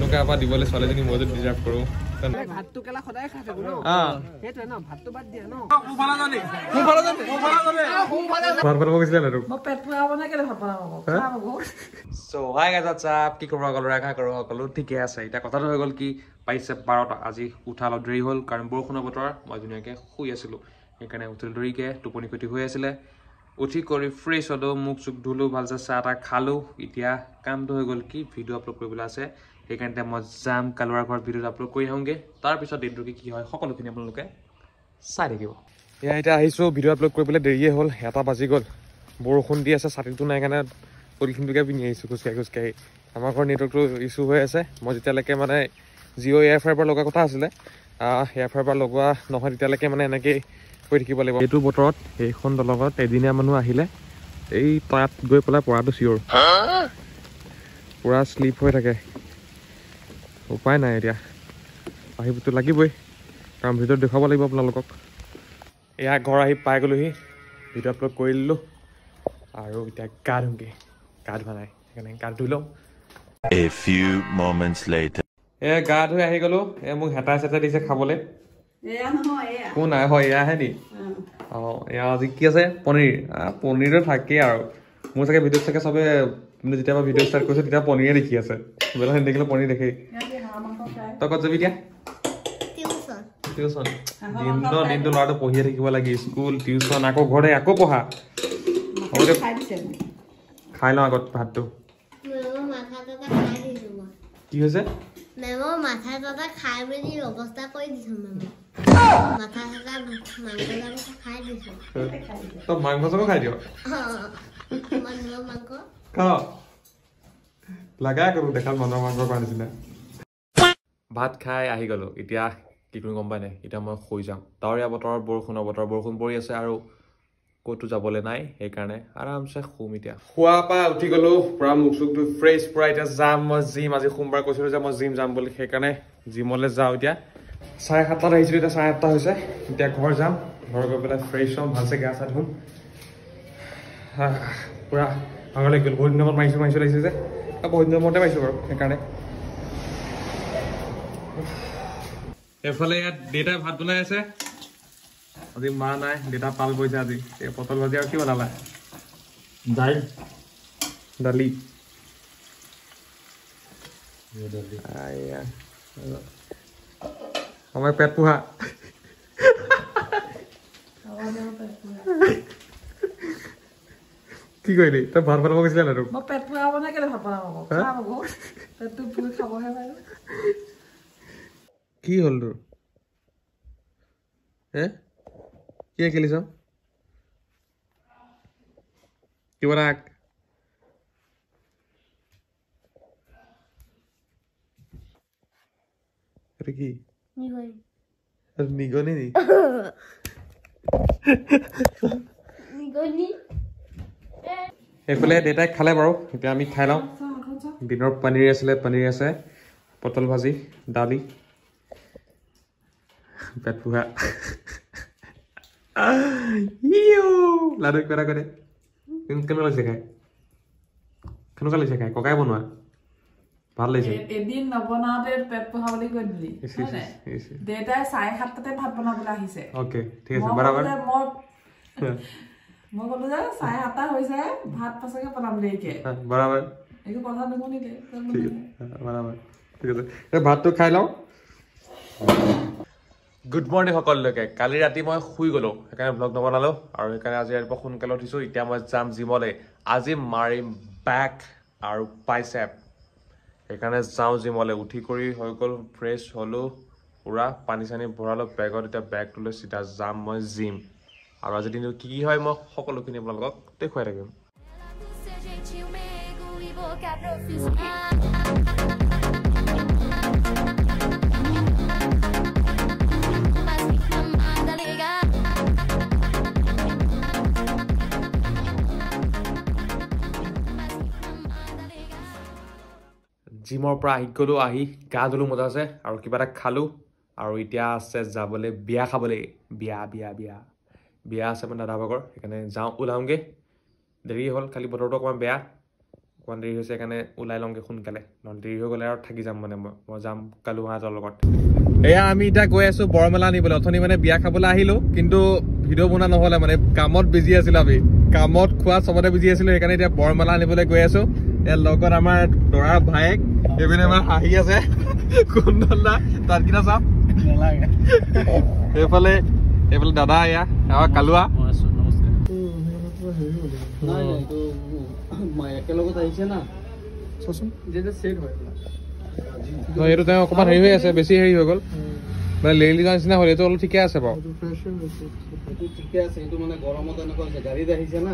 টকা এটা দিবলৈ ছোৱালীজনী মই যদি ডিজাৰ্ভ কৰোঁ ভাতটো কেলা সদায় খাই থাকো ন সেইটোৱে ন ভাতটো বাদ দিয়া ন ভাত বনাব গৈছিলে না তোক মই পেট পুৰাব নে কেলে ভাত বনাব So hi guys, what's up? কি কৰিব সকলো ৰাখা কৰো সকলো ঠিকে আছে এতিয়া কথাটো হৈ গ'ল কি পাইছে 12টা আজি উঠা অলপ দেৰি হ'ল কাৰণ বৰষুণৰ বতৰ মই ধুনীয়াকৈ শুই আছিলোঁ সেইকাৰণে উঠিল দেৰিকৈ টোপনি ক্ষতি হৈ আছিলে উঠি কৰি ফ্ৰেছ হ'লো মুখ চুখ ধুলো ভালছে চাহ তাহ খালোঁ এতিয়া কামটো হৈ গ'ল কি ভিডিঅ' আপলোড কৰিবলৈ আছে সেইকাৰণে মই যাম কালুৱাৰ ঘৰত ভিডিঅ' আপলোড কৰি আহোঁগৈ তাৰপিছত দিনটো কি হয় সকলোখিনি আপোনালোকে চাই থাকিব এয়া এতিয়া আহিছোঁ ভিডিঅ' আপলোড কৰিবলৈ দেৰিয়ে হ'ল 1টা বাজি গ'ল বৰষুণ দি আছে ছাতিটো নাই কাৰণে পলিথিনটোকে পিন্ধি আহিছোঁ খোজকাঢ়ি আমাৰ ঘৰ নেটৱৰ্কটো ইছ্যু হৈ আছে মই যেতিয়ালৈকে মানে জিঅ' এয়াৰ ফাইবাৰ লগোৱা কথা আছিলে এয়াৰ ফাইবাৰ লগোৱা নহয় তেতিয়ালৈকে মানে এনেকেই হৈ থাকিব লাগিব এইটো বতৰত এইখন দলঙত এদিনীয়া মানুহ আহিলে এই তাত গৈ পেলাই পৰাটো চিয়ৰ পূৰা শ্লিপ হৈ থাকে উপায় নাই এতিয়া আহিবতো লাগিবই কাৰণ ভিডিঅ'ত দেখুৱাব লাগিব আপোনালোকক এয়া ঘৰ আহি পাই গ'লোহি ভিডিঅ' আপলোড কৰি দিলোঁ আৰু এতিয়া গা ধুমগৈ গা ধোৱা নাই সেইকাৰণে গা ধুই লওঁ A few moments later গা ধুই আহি গ'লো মোক হেতা চেতা দিছে খাবলৈ কোন নাই হয় এয়াহে নি এয়া আজি কি আছে পনীৰটো থাকেই আৰু মোৰ চাগে ভিডিঅ'ত চাগে চবে যেতিয়া ভিডিঅ' ষ্টাৰ্ট কৰিছে তেতিয়া পনীৰে দেখি আছে বেলেগ দেখিলে পনীৰ দেখেই তই ক'ত যাবি এতিয়া টিউচন দিনটো ল'ৰাটো পঢ়িয়ে থাকিব লাগে স্কুল টিউচন আকৌ ঘৰতে আকৌ পঢ়া খাই লওঁ আগত ভাতটো কি হৈছে তই মাংস চাংস খাই দিয় লাগাই কৰো দেখাত মানুহৰ মাংস খোৱা নিচিনা ভাত খাই আহি গ'লো এতিয়া কি কৰিম গম পাই নাই এতিয়া মই শুই যাম ডাৱৰীয়া বতৰৰ বৰষুণৰ বতৰ বৰষুণ পৰি আছে আৰু ক'তো যাবলৈ নাই সেইকাৰণে আৰামছে শুম এতিয়া শোৱাৰ পৰা উঠি গ'লো পূৰা মুখ চুখ ধুই ফ্ৰেছ পূৰা এতিয়া যাম মই জিম আজি সোমবাৰ কৈছিলোঁ যে মই জিম যাম বুলি সেইকাৰণে জিমলৈ যাওঁ এতিয়া 7:30 আহিছিলোঁ এতিয়া 7:30 হৈছে এতিয়া ঘৰ যাম ঘৰ গৈ পেলাই ফ্ৰেছ হ'ম ভালছে গা চা ধুম পূৰা ভাগৰ লাগি গ'ল বহুত দিনৰ মূৰত মাৰিছোঁ লাগিছে যে বহুত দিনৰ মূৰতে মাৰিছোঁ বাৰু সেইকাৰণে এইফালে ইয়াত দেউতাই ভাত বনাই আছে আজি মা নাই দেউতা পাল গৈছে আজি এই পটল ভাজি আৰু কি বনালা দালি আমাৰ পেট পোহা কি কৰিলি তই ভাত বনাব গৈছিলা না তোক পেট পুৰাব নে কেলে ভাত বনাব পেটটো পুৰি খাবহে বাৰু কি হ'ল তোৰ কি খেলিছ কিবা ৰাখ এইটো কি নিগনি নি এইফালে দেউতাই খালে বাৰু এতিয়া আমি খাই লওঁ দিনৰ পনীৰ আছে পটল ভাজি দালি পেট পোহা লাডু কিবা এটা কৰে কেনেকুৱা লাগিছে খাই ককাই বনোৱা ভাল লাগিছে এদিন নবনাওতে পেট পোহা বুলি কৈ দিলি দেউতাই 7:30 ভাত বনাবলৈ আহিছে অ'কে ঠিক আছে বৰাবৰ মই ক'লো যে 7:30 হৈছে ভাত পাছকে বনাম দেৰিকে বৰাবৰ একো কথা নুশুনিলে বৰাবৰ ঠিক আছে ভাতটো খাই লওঁ গুড মৰ্ণিং সকলোকে কালি ৰাতি মই শুই গ'লোঁ সেইকাৰণে ব্লগ নবনালোঁ আৰু সেইকাৰণে আজি ৰাতিপুৱা সোনকালে উঠিছোঁ এতিয়া মই যাম জিমলৈ আজি মাৰিম বেক আৰু বাইচেপ সেইকাৰণে যাওঁ জিমলৈ উঠি কৰি হৈ গ'ল ফ্ৰেছ হ'লোঁ পূৰা পানী চানী ভৰালোঁ বেগত এতিয়া বেগটো লৈ চিধা যাম মই জিম আৰু আজি দিনটো কি হয় মই সকলোখিনি আপোনালোকক দেখুৱাই থাকিম জিমৰ পৰা আহি গ'লোঁ আহি গা ধুলোঁ মজা আছে আৰু কিবা এটা খালোঁ আৰু এতিয়া আছে যাবলৈ বিয়া খাবলৈ বিয়া আছে মানে দাদা ভাগৰ সেইকাৰণে যাওঁ ওলাওঁগৈ দেৰি হ'ল খালি বতৰটো অকণমান বেয়া অকণমান দেৰি হৈছে সেইকাৰণে ওলাই লওঁগৈ সোনকালে নহ'লে দেৰি হৈ গ'লে আৰু থাকি যাম মানে মই যাম কালুহঁতৰ লগত এয়া আমি এতিয়া গৈ আছো বৰমেলা নিবলৈ অথনি মানে বিয়া খাবলৈ আহিলো কিন্তু ভিডিঅ' বনোৱা নহ'লে মানে কামত বিজি আছিলো আমি কামত খোৱা চবতে বিজি আছিলো সেইকাৰণে এতিয়া বৰমেলা নিবলৈ গৈ আছো ইয়াৰ লগত আমাৰ দৰাৰ ভায়েক এইপিনে আমাৰ হাঁহি আছে কুন্দন দা তাত কিনা চাপ এইফালে দাদা এয়া আমাৰ কালুৱা একেলগত আহিছে না চোৱাচোন যেটা সেট হয় এইটো তেওঁ অকণমান হেৰি হৈ আছে বেছি হেৰি হৈ গ'ল মানে লেলি যোৱাৰ নিচিনা হ'ল এইটো অলপ ঠিকে আছে বাৰু এইটো ঠিকে আছে এইটো মানে গৰমত এনেকুৱা হৈছে গাড়ীত আহিছে না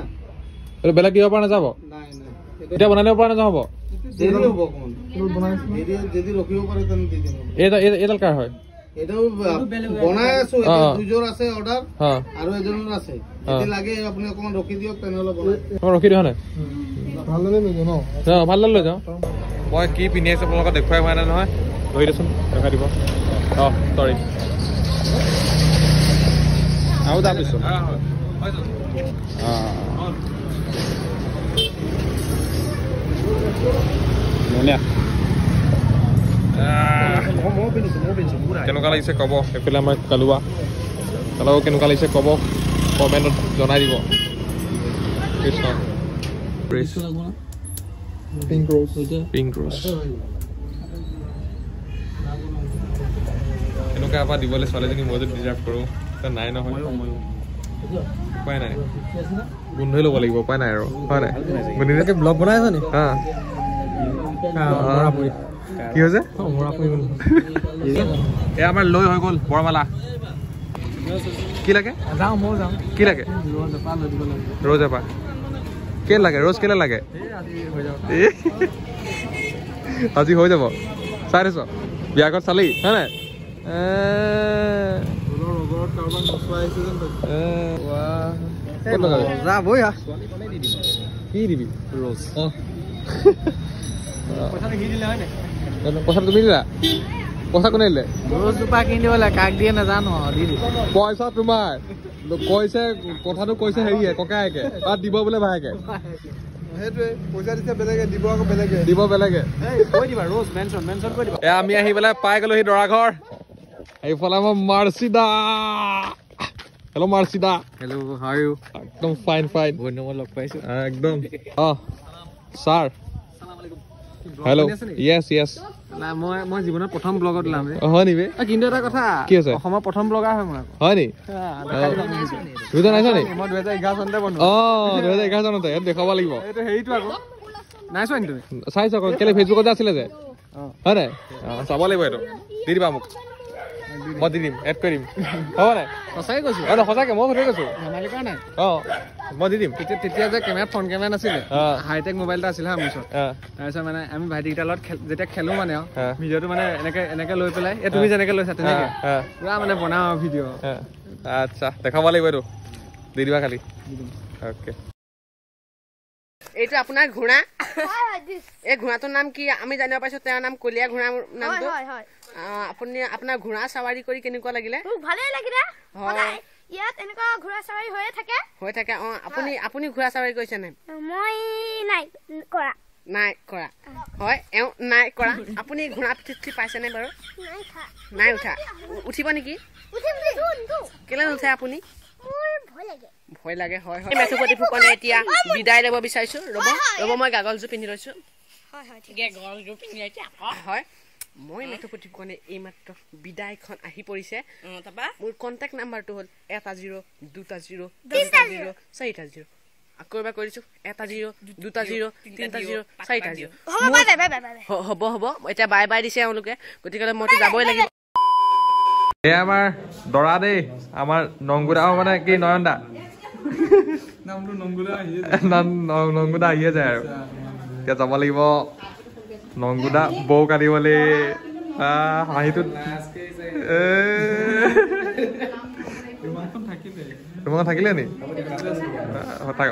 এইটো বেলেগ দিব পৰা নাযাব নাই নাই এতিয়া বনাই দিব পৰা নাযাব দেৰি হ'ব অকণমান যদি ৰখিব পাৰে তেনে দি দিম এইডাল কাৰ হয় এটাও বনাই আছো দুজোৰ আছে অৰ্ডাৰ আৰু এজনৰ আছে যদি লাগে আপুনি অকণমান ৰখি দিয়ক তেনেহ'লে বনাই ৰখি দিওঁ নাই ভালদৰে লৈ যাওঁ ন ভাল লৈ যাওঁ মই কি পিন্ধি আছো আপোনালোকক দেখুৱাই হোৱা নাই নহয় ধৰি দেচোন দেখাই দিব অঁ চৰি আৰু তাৰপিছত কেনেকুৱা লাগিছে ক'ব এইফালে আমাৰ কালুৱা কেনেকুৱা লাগিছে ক'ব কমেণ্টত জনাই দিব পিংক ৰ'জ এনেকুৱা এবাৰ দিবলৈ ছোৱালীজনী মই যদি ডিজাৰ্ভ কৰোঁ নাই নহয় উপায় নাই গোন্ধই ল'ব লাগিব উপায় নাই আৰু হয় নাই গোন্ধীকে ব্লগ বনাই আছা নি কি হৈছে এয়া আমাৰ লৈ হৈ গ'ল বৰমালা কি লাগে যাওঁ মই যাওঁ কি লাগে ৰ'জ এপাহ কেলে লাগে ৰ'জ কেলে লাগে আজি হৈ যাব চাই থৈছ বিয়া ঘৰত চালি হয় নাই কি দিবি ৰ'জ পইচা তুমি দিলা পইচা কোনে দিলে ৰ'জজোপা কিনি দিবলৈ কাক দিয়ে নাজানো দি দিম পইচা তোমাৰ কৈছে কথাটো কৈছে হেৰিয়ে ককায়েকে তাত দিব বোলে ভায়েকে সেইটোৱে পইচা দিছে বেলেগে দিব আকৌ বেলেগে দিব বেলেগে কৈ দিবা ৰ'জ মেনশ্যন কৈ দিবা এয়া আমি আহি পেলাই পাই গ'লো সি দৰা ঘৰ এইফালে আমাৰ Marchida hello' Marchida hello' how are you একদম ফাইন বহুত দিনৰ লগ পাইছো একদম ছাৰ হেল্ল' য়েছ মই জীৱনত প্ৰথম ব্লগত ওলাম হয় নি কিন্তু এটা কথা কি আছে অসমৰ প্ৰথম ব্লগাৰ হয় মই হয় নি দুজন আহিছা নি মই 2011 চনতে বনো 2011 চনতে দেখাব লাগিব এইটো হেৰিটো আকৌ নাই চোৱা নি তুমি চাইছ আকৌ কেলে ফেচবুকত আছিলে যে হয় নাই চাব লাগিব এইটো দি দিবা মোক মই দি দিম এড কৰি দিম হ'ব নাই সঁচাই কৈছো সঁচাকে মই ফটো কৈছো ধেমালি কৰা নাই মই দি দিম তেতিয়া যে কেমেৰা ফ্ৰণ্ট কেমেৰা নাছিলে হাইটেক মোবাইল এটা আছিলে হা মোৰ ওচৰত তাৰপিছত মানে আমি ভাইটিকেইটাৰ লগত যেতিয়া খেলো মানে ভিডিঅ'টো মানে এনেকে লৈ পেলাই তুমি যেনেকে লৈছা তেনেকে পুৰা মানে বনাওঁ ভিডিঅ' আচ্ছা দেখাব লাগিব এইটো দি দিবা খালি অ'কে এইটো আপোনাৰ ঘোঁৰা এই ঘোঁৰাটোৰ নাম কি আমি জানিব পাইছো তেওঁৰ নাম কলীয়া ঘোঁৰা নামটো আপুনি আপোনাৰ ঘোঁৰা চাৱাৰী কৰি কেনেকুৱা লাগিলে ভালেই লাগিলে সদায় ইয়াত এনেকুৱা ঘোঁৰা চাৱাৰী হৈ থাকে আপুনি ঘোঁৰা চাৱাৰী কৰিছে নাই মই নাই কৰা হয় এওঁ নাই কৰা আপুনি ঘোঁৰা পিঠি পাইছে নাই বাৰু নাই উঠা উঠিব নেকি কেলে নুঠে আপুনি ভয় লাগে হয় মেথুপতি ফুকনে এতিয়া বিদায় ল'ব বিচাৰিছো ৰ'ব মই গাগলযোৰ পিন্ধি লৈছো হয় মই মেথুপতি ফুকনে এইমাত্ৰ বিদায়খন আহি পৰিছে মোৰ কণ্টেক্ট নাম্বাৰটো হ'ল 10202040 আকৌ এবাৰ কৈ দিছো 1020203040 হ'ব এতিয়া বাই বাই দিছে এওঁলোকে গতিকে মইতো যাবই লাগিব এয়া আমাৰ দৰা দেই আমাৰ নংগুদা মানে কি নয়নদা নংগুদা আহিয়ে যায় আৰু এতিয়া যাব লাগিব নংগুদা বৌক আনিবলৈ হাঁহিটোত তোমাক থাকিলে নি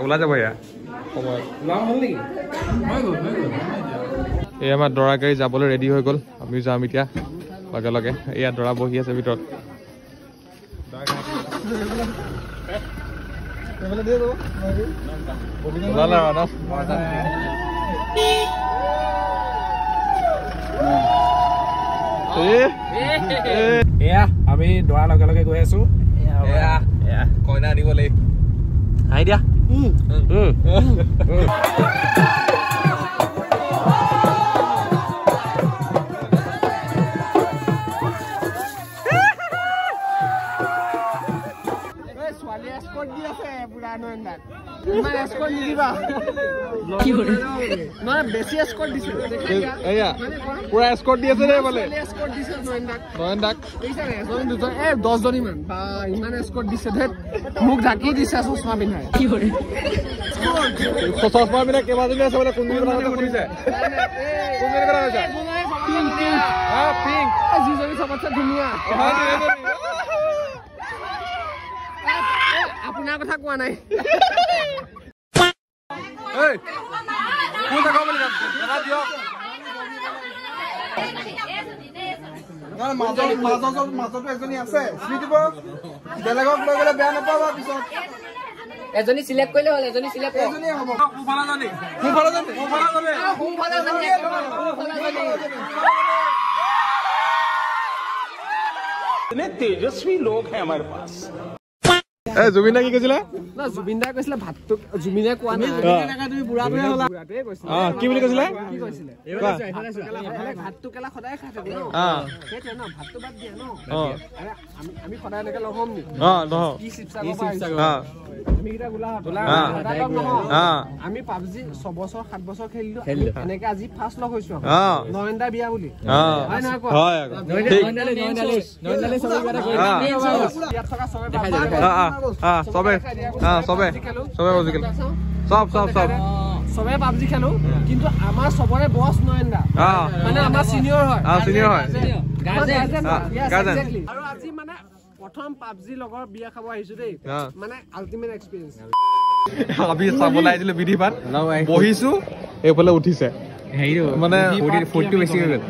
ওলাই যাব এয়া সময়ত এই আমাৰ দৰা গাড়ী যাবলৈ ৰেডি হৈ গ'ল আমি যাম এতিয়া লগে লগে এয়া দৰা বহি আছে ভিতৰত ওলালে আৰু ন এয়া আমি দৰাৰ লগে লগে গৈ আছো কইনা আনিবলৈ আহি দিয়া বেছি এস্কৰ্ট দিছে পুৰা এস্কৰ্ট দি আছে বোলে 10জনী মান বা ইমান এস্কৰ্ট দিছে মোক ঢাকি দিছে চশমা পিন্ধাই চশমা পিন্ধাই কেইবাজনী আছে বোলে কোনজনী কথা শুনিছে যিজনী চবতছে ধুনীয়া আপোনাৰ কথা কোৱা নাই মাজতো এজনী আছে বেলেগক লৈ গলে বেয়া নাপাবা পিছত এজনী চিলেক্ট কৰিলে হ'ল এজনী চিলেক্ট तेजस्वी लोग हैं हमारे पास জুবিন দা কি কৈছিলে জুবিন দাই কৈছিলে ভাতটো জুবিনে কোৱা নাই তুমি বুঢ়াটোৱে হলা কি বুলি কৈছিলে ভাতটো কেলা সদায় খাই থাকো সেইটোৱে ন ভাতটো বাদ দিয়া ন আমি সদায় এনেকে লগ হ'ম নি কি শিৱসাগৰ আমি কেইটা আমি পাবজি 6 বছৰ 7 বছৰ খেলিলো এনেকে আজি ফাৰ্ষ্ট লগ হৈছো নয়নদা বিয়া বুলি হয় নহয় কোৱা নয়নদালে সবে ইয়াত থকা সবে সবে পাবজি খেলো কিন্তু আমাৰ সবৰে বস নয়নদা মানে আমাৰ সিনিয়ৰ হয় আৰু আজি মানে প্ৰথম পাবজি লগৰ বিয়া খাব আহিছো দেই মানে আল্টিমেট এক্সপেৰিয়েন্স আমি চাবলৈ আহিছিলো বিধিপাত বহিছো এইফালে উঠিছে মানে ফূৰ্তিটো বেছি হৈ গ'ল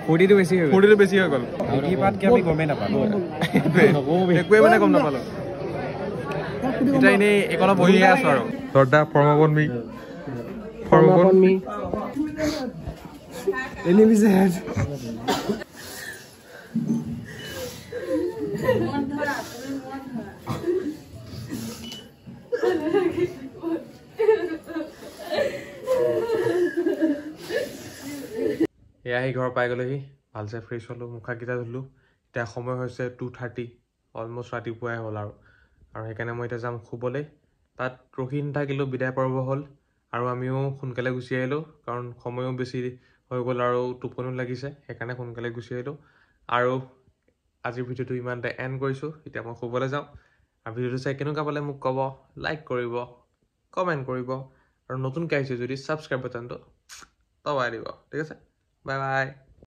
ফূৰ্তিটো বেছি হৈ গ'ল বিধিপাত কি আমি গমেই নাপালো একোৱে মানে গম নাপালো এতিয়া এনেই একলা বহিয়ে আছো আৰু শ্ৰদ্ধা ফৰ্মবনমি এয়া আহি ঘৰ পাই গ'লোহি ভালছে ফ্ৰেছ হ'লোঁ মুখাকেইটা ধুলোঁ এতিয়া সময় হৈছে 2:30 অলমষ্ট ৰাতিপুৱাই হ'ল আৰু সেইকাৰণে মই এতিয়া যাম শুবলৈ তাত ৰখি নাথাকিলোঁ বিদায় পৰ্ব হ'ল আৰু আমিও সোনকালে গুচি আহিলোঁ কাৰণ সময়ো বেছি হৈ গ'ল আৰু টোপনিও লাগিছে সেইকাৰণে সোনকালে গুচি আহিলোঁ আৰু আজিৰ ভিডিঅ'টো ইমানতে এণ্ড কৰিছোঁ এতিয়া মই শুবলৈ যাওঁ আৰু ভিডিঅ'টো চাই কেনেকুৱা পালে মোক ক'ব লাইক কৰিব কমেণ্ট কৰিব আৰু নতুনকৈ আহিছে যদি ছাবস্ক্ৰাইব বাটনটো দবাই দিব ঠিক আছে বাই বাই